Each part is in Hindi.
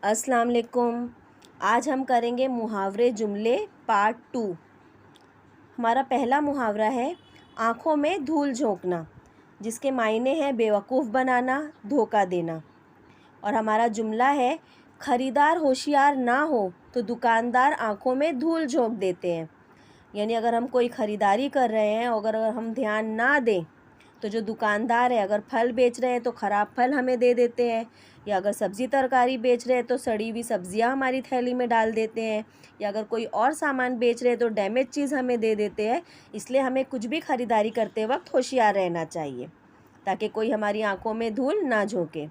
अस्सलाम वालेकुम। आज हम करेंगे मुहावरे जुमले पार्ट 2। हमारा पहला मुहावरा है आँखों में धूल झोंकना, जिसके मायने हैं बेवकूफ़ बनाना, धोखा देना। और हमारा जुमला है ख़रीदार होशियार ना हो तो दुकानदार आँखों में धूल झोंक देते हैं। यानी अगर हम कोई ख़रीदारी कर रहे हैं, अगर हम ध्यान ना दें तो जो दुकानदार है, अगर फल बेच रहे हैं तो ख़राब फल हमें दे देते हैं, या अगर सब्ज़ी तरकारी बेच रहे हैं तो सड़ी हुई सब्ज़ियाँ हमारी थैली में डाल देते हैं, या अगर कोई और सामान बेच रहे हैं तो डैमेज चीज़ हमें दे देते हैं। इसलिए हमें कुछ भी ख़रीदारी करते वक्त होशियार रहना चाहिए ताकि कोई हमारी आँखों में धूल ना झोंके।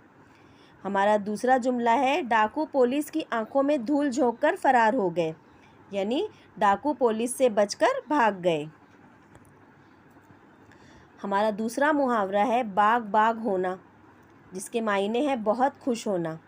हमारा दूसरा जुमला है डाकू पुलिस की आँखों में धूल झोंक कर फ़रार हो गए। यानी डाकू पुलिस से बचकर भाग गए। हमारा दूसरा मुहावरा है बाग बाग होना, जिसके मायने हैं बहुत खुश होना।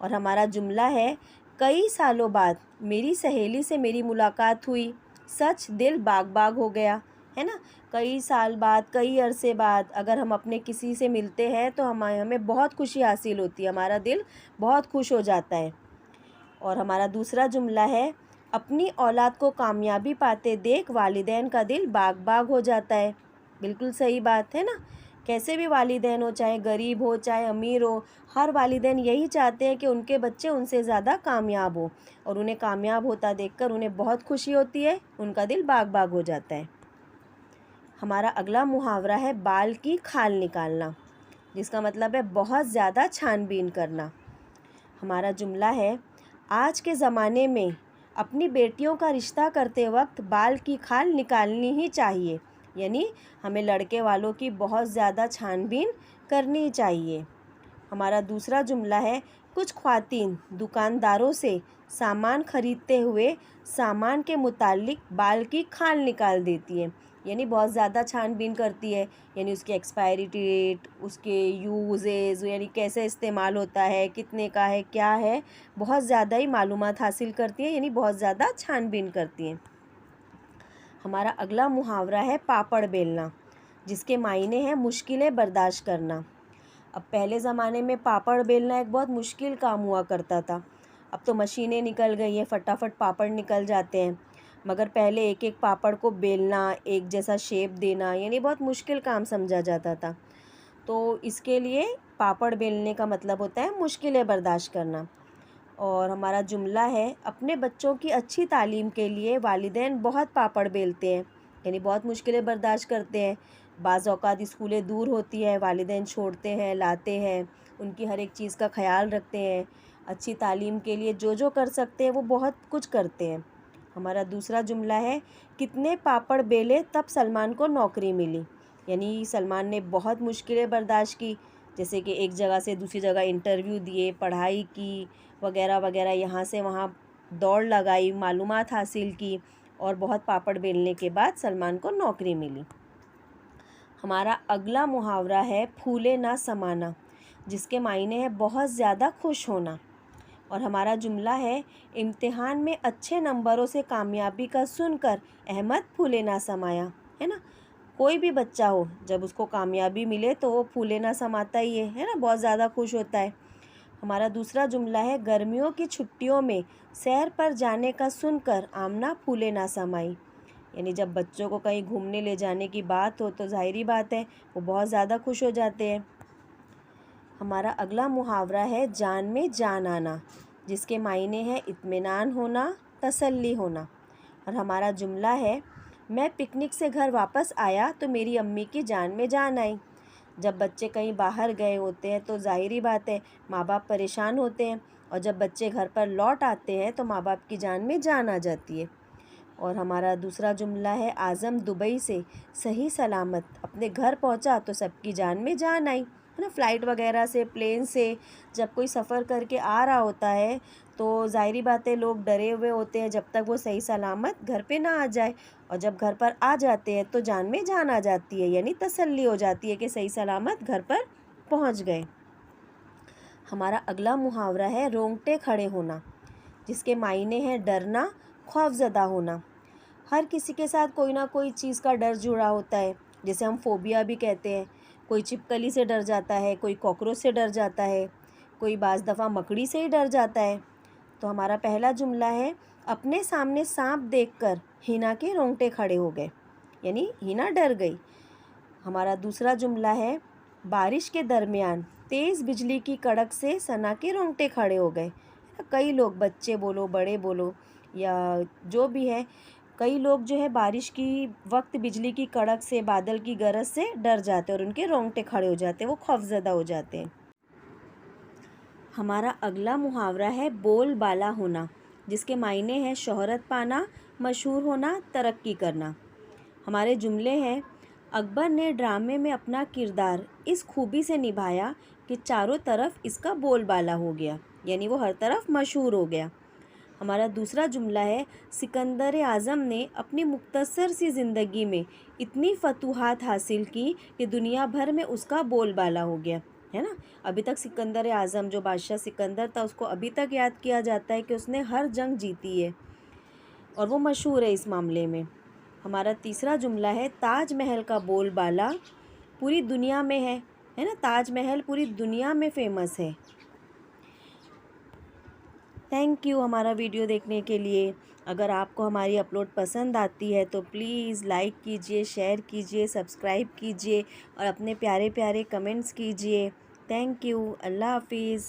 और हमारा जुमला है कई सालों बाद मेरी सहेली से मेरी मुलाकात हुई, सच दिल बाग बाग हो गया। है ना, कई साल बाद, कई अरसे बाद अगर हम अपने किसी से मिलते हैं तो हमें बहुत खुशी हासिल होती है, हमारा दिल बहुत खुश हो जाता है। और हमारा दूसरा जुमला है अपनी औलाद को कामयाबी पाते देख वालिदैन का दिल बाग बाग हो जाता है। बिल्कुल सही बात है ना। कैसे भी वालिदैन हो, चाहे गरीब हो चाहे अमीर हो, हर वालिदैन यही चाहते हैं कि उनके बच्चे उनसे ज़्यादा कामयाब हो, और उन्हें कामयाब होता देखकर उन्हें बहुत खुशी होती है, उनका दिल बाग बाग हो जाता है। हमारा अगला मुहावरा है बाल की खाल निकालना, जिसका मतलब है बहुत ज़्यादा छानबीन करना। हमारा जुमला है आज के ज़माने में अपनी बेटियों का रिश्ता करते वक्त बाल की खाल निकालनी ही चाहिए। यानी हमें लड़के वालों की बहुत ज़्यादा छानबीन करनी चाहिए। हमारा दूसरा जुमला है कुछ ख्वातीन दुकानदारों से सामान खरीदते हुए सामान के मुतालिक बाल की खाल निकाल देती है। यानी बहुत ज़्यादा छानबीन करती है, यानी उसकी एक्सपायरी डेट, उसके यूजेज़, यानी कैसे इस्तेमाल होता है, कितने का है, क्या है, बहुत ज़्यादा ही मालूमात हासिल करती है, यानी बहुत ज़्यादा छानबीन करती हैं। हमारा अगला मुहावरा है पापड़ बेलना, जिसके मायने हैं मुश्किलें बर्दाश्त करना। अब पहले ज़माने में पापड़ बेलना एक बहुत मुश्किल काम हुआ करता था। अब तो मशीनें निकल गई हैं, फटाफट पापड़ निकल जाते हैं, मगर पहले एक एक पापड़ को बेलना, एक जैसा शेप देना, यानी बहुत मुश्किल काम समझा जाता था। तो इसके लिए पापड़ बेलने का मतलब होता है मुश्किलें बर्दाश्त करना। और हमारा जुमला है अपने बच्चों की अच्छी तालीम के लिए वालिदैन बहुत पापड़ बेलते हैं, यानी बहुत मुश्किलें बर्दाश्त करते हैं। बाज़ औक़ात स्कूलें दूर होती है, वालिदैन छोड़ते हैं, लाते हैं, उनकी हर एक चीज़ का ख्याल रखते हैं। अच्छी तालीम के लिए जो जो कर सकते हैं वो बहुत कुछ करते हैं। हमारा दूसरा जुमला है कितने पापड़ बेले तब सलमान को नौकरी मिली। यानी सलमान ने बहुत मुश्किलें बर्दाश्त की, जैसे कि एक जगह से दूसरी जगह इंटरव्यू दिए, पढ़ाई की, वगैरह वगैरह, यहाँ से वहाँ दौड़ लगाई, मालूमात हासिल की, और बहुत पापड़ बेलने के बाद सलमान को नौकरी मिली। हमारा अगला मुहावरा है फूले ना समाना, जिसके मायने हैं बहुत ज़्यादा खुश होना। और हमारा जुमला है इम्तिहान में अच्छे नंबरों से कामयाबी का सुनकर अहमद फूले ना समाया। है ना, कोई भी बच्चा हो जब उसको कामयाबी मिले तो वो फूले ना समाता ही है ना, बहुत ज़्यादा खुश होता है। हमारा दूसरा जुमला है गर्मियों की छुट्टियों में सैर पर जाने का सुनकर आमना फूले ना समाई। यानी जब बच्चों को कहीं घूमने ले जाने की बात हो तो जाहिर बात है वो बहुत ज़्यादा खुश हो जाते हैं। हमारा अगला मुहावरा है जान में जान आना, जिसके मायने हैं इत्मीनान होना, तसल्ली होना। और हमारा जुमला है मैं पिकनिक से घर वापस आया तो मेरी अम्मी की जान में जान आई। जब बच्चे कहीं बाहर गए होते हैं तो ज़ाहिरी बात है माँ बाप परेशान होते हैं, और जब बच्चे घर पर लौट आते हैं तो माँ बाप की जान में जान आ जाती है। और हमारा दूसरा जुमला है आज़म दुबई से सही सलामत अपने घर पहुंचा तो सबकी जान में जान आई। है ना, फ़्लाइट वगैरह से, प्लेन से जब कोई सफ़र करके आ रहा होता है तो ज़ाहिरी बात है लोग डरे हुए होते हैं जब तक वो सही सलामत घर पे ना आ जाए, और जब घर पर आ जाते हैं तो जान में जान आ जाती है, यानी तसल्ली हो जाती है कि सही सलामत घर पर पहुंच गए। हमारा अगला मुहावरा है रोंगटे खड़े होना, जिसके मायने हैं डरना, खौफज़दा होना। हर किसी के साथ कोई ना कोई चीज़ का डर जुड़ा होता है, जिसे हम फ़ोबिया भी कहते हैं। कोई छिपकली से डर जाता है, कोई कॉकरोच से डर जाता है, कोई बाज़ दफ़ा मकड़ी से ही डर जाता है। तो हमारा पहला जुमला है, अपने सामने सांप देखकर हिना के रोंगटे खड़े हो गए, यानी हिना डर गई। हमारा दूसरा जुमला है, बारिश के दरमियान तेज़ बिजली की कड़क से सना के रोंगटे खड़े हो गए। कई लोग, बच्चे बोलो बड़े बोलो या जो भी है, कई लोग जो है बारिश की वक्त बिजली की कड़क से, बादल की गरज से डर जाते हैं और उनके रोंगटे खड़े हो जाते हैं, वो खौफज़दा हो जाते हैं। हमारा अगला मुहावरा है बोल बाला होना, जिसके मायने हैं शोहरत पाना, मशहूर होना, तरक्की करना। हमारे जुमले हैं, अकबर ने ड्रामे में अपना किरदार इस खूबी से निभाया कि चारों तरफ इसका बोलबाला हो गया, यानी वो हर तरफ मशहूर हो गया। हमारा दूसरा जुमला है, सिकंदर आज़म ने अपनी मुख्तसर सी ज़िंदगी में इतनी फतूहात हासिल की कि दुनिया भर में उसका बोलबाला हो गया, है ना। अभी तक सिकंदर आज़म, जो बादशाह सिकंदर था, उसको अभी तक याद किया जाता है कि उसने हर जंग जीती है और वो मशहूर है इस मामले में। हमारा तीसरा जुमला है, ताजमहल का बोलबाला पूरी दुनिया में है ना। ताजमहल पूरी दुनिया में फ़ेमस है। थैंक यू हमारा वीडियो देखने के लिए। अगर आपको हमारी अपलोड पसंद आती है तो प्लीज़ लाइक कीजिए, शेयर कीजिए, सब्सक्राइब कीजिए और अपने प्यारे प्यारे कमेंट्स कीजिए। Thank you. अल्लाह हाफिज़।